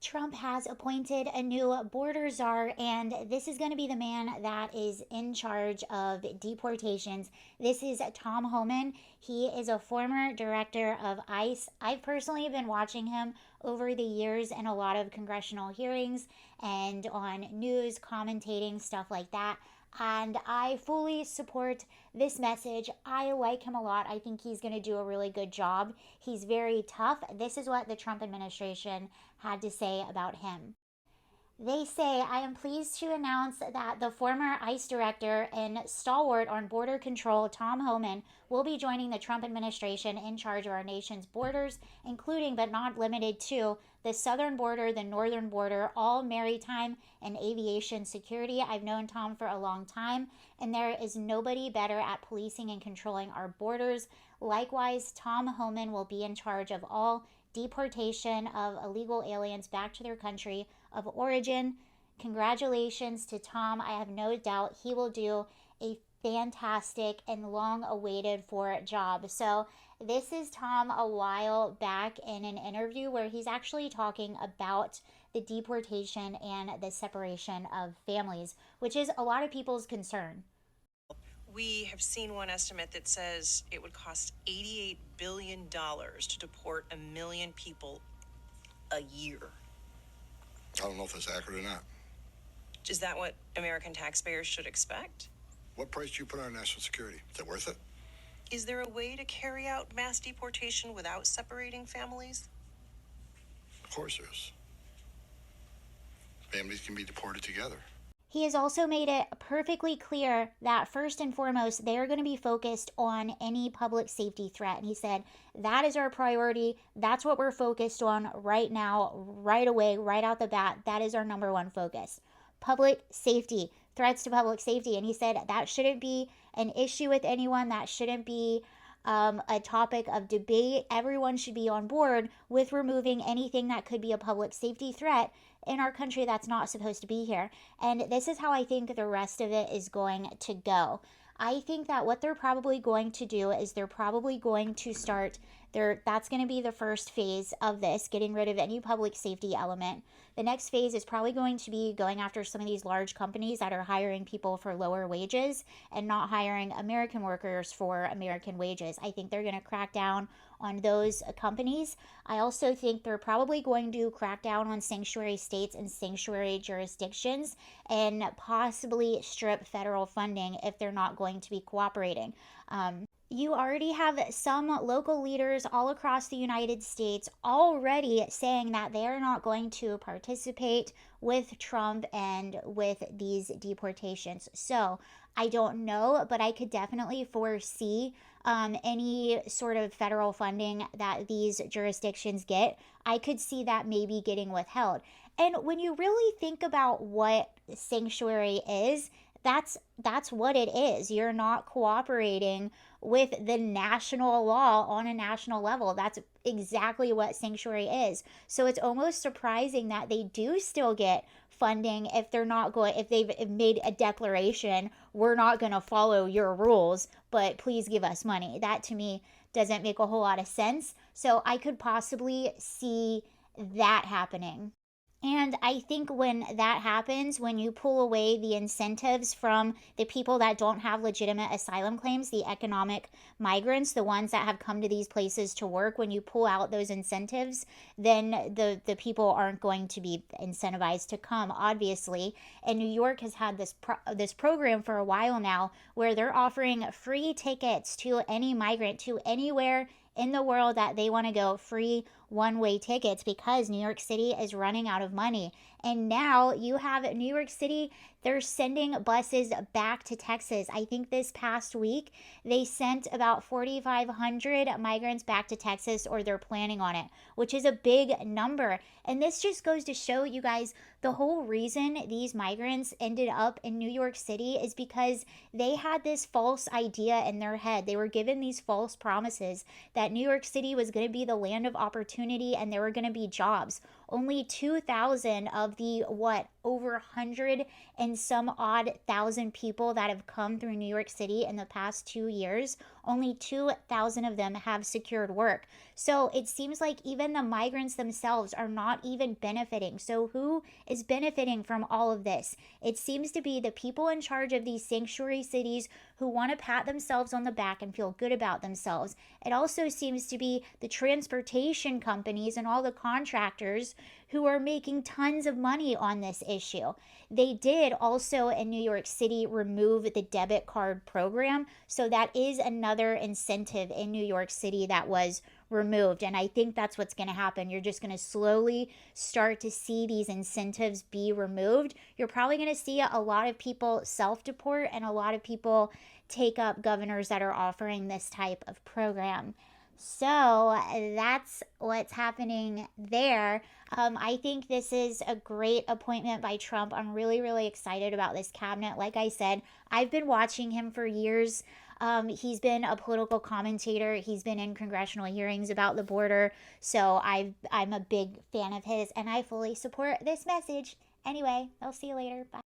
Trump has appointed a new border czar, and this is going to be the man that is in charge of deportations. This is Tom Homan. He is a former director of ICE. I've personally been watching him over the years in a lot of congressional hearings and on news, commentating, stuff like that. And I fully support this message. I like him a lot. I think he's going to do a really good job. He's very tough. This is what the Trump administration had to say about him. They say, I am pleased to announce that the former ICE director and stalwart on border control, Tom Homan, will be joining the Trump administration in charge of our nation's borders, including but not limited to the southern border, the northern border, all maritime and aviation security. I've known Tom for a long time, and there is nobody better at policing and controlling our borders. Likewise, Tom Homan will be in charge of all deportation of illegal aliens back to their country of origin. Congratulations to Tom. I have no doubt he will do a fantastic and long awaited for job. So this is Tom a while back in an interview where he's actually talking about the deportation and the separation of families, which is a lot of people's concern. We have seen one estimate that says it would cost $88 billion to deport 1 million people a year. I don't know if that's accurate or not. Is that what American taxpayers should expect? What price do you put on national security? Is it worth it? Is there a way to carry out mass deportation without separating families? Of course there is. Families can be deported together. He has also made it perfectly clear that first and foremost, they are going to be focused on any public safety threat. And he said, that is our priority. That's what we're focused on right now, right away, right out the bat. That is our number one focus. Public safety, threats to public safety. And he said that shouldn't be an issue with anyone. That shouldn't be a topic of debate. Everyone should be on board with removing anything that could be a public safety threat in our country that's not supposed to be here. And this is how I think the rest of it is going to go. I think that what they're probably going to do is they're probably going to start that's going to be the first phase of this, getting rid of any public safety element. The next phase is probably going to be going after some of these large companies that are hiring people for lower wages and not hiring American workers for American wages. I think they're going to crack down on those companies. I also think they're probably going to crack down on sanctuary states and sanctuary jurisdictions and possibly strip federal funding if they're not going to be cooperating. You already have some local leaders all across the United States already saying that they are not going to participate with Trump and with these deportations. So I don't know, but I could definitely foresee any sort of federal funding that these jurisdictions get. I could see that maybe getting withheld. And when you really think about what sanctuary is, that's what it is. You're not cooperating with the national law on a national level. That's exactly what sanctuary is. So it's almost surprising that they do still get funding if they've made a declaration, we're not going to follow your rules, but please give us money. That to me doesn't make a whole lot of sense. So I could possibly see that happening. And I think when that happens, when you pull away the incentives from the people that don't have legitimate asylum claims, the economic migrants, the ones that have come to these places to work, when you pull out those incentives, then the people aren't going to be incentivized to come, obviously. And New York has had this program for a while now where they're offering free tickets to any migrant to anywhere in the world that they want to go, free one-way tickets, because New York City is running out of money. And now you have New York City, they're sending buses back to Texas. I think this past week they sent about 4,500 migrants back to Texas, or they're planning on it, which is a big number. And this just goes to show you guys the whole reason these migrants ended up in New York City is because they had this false idea in their head. They were given these false promises that New York City was going to be the land of opportunity and there were going to be jobs. Only 2,000 of the over 100 and some odd thousand people that have come through New York City in the past 2 years, only 2,000 of them have secured work. So it seems like even the migrants themselves are not even benefiting. So who is benefiting from all of this? It seems to be the people in charge of these sanctuary cities who want to pat themselves on the back and feel good about themselves. It also seems to be the transportation companies and all the contractors who are making tons of money on this issue. They did also in New York City remove the debit card program. So that is another incentive in New York City that was removed. And I think that's what's going to happen. You're just going to slowly start to see these incentives be removed. You're probably going to see a lot of people self-deport and a lot of people take up governors that are offering this type of program. So that's what's happening there. I think this is a great appointment by Trump. I'm really, really excited about this cabinet. Like I said, I've been watching him for years. He's been a political commentator. He's been in congressional hearings about the border. So I'm a big fan of his, and I fully support this message. Anyway, I'll see you later. Bye.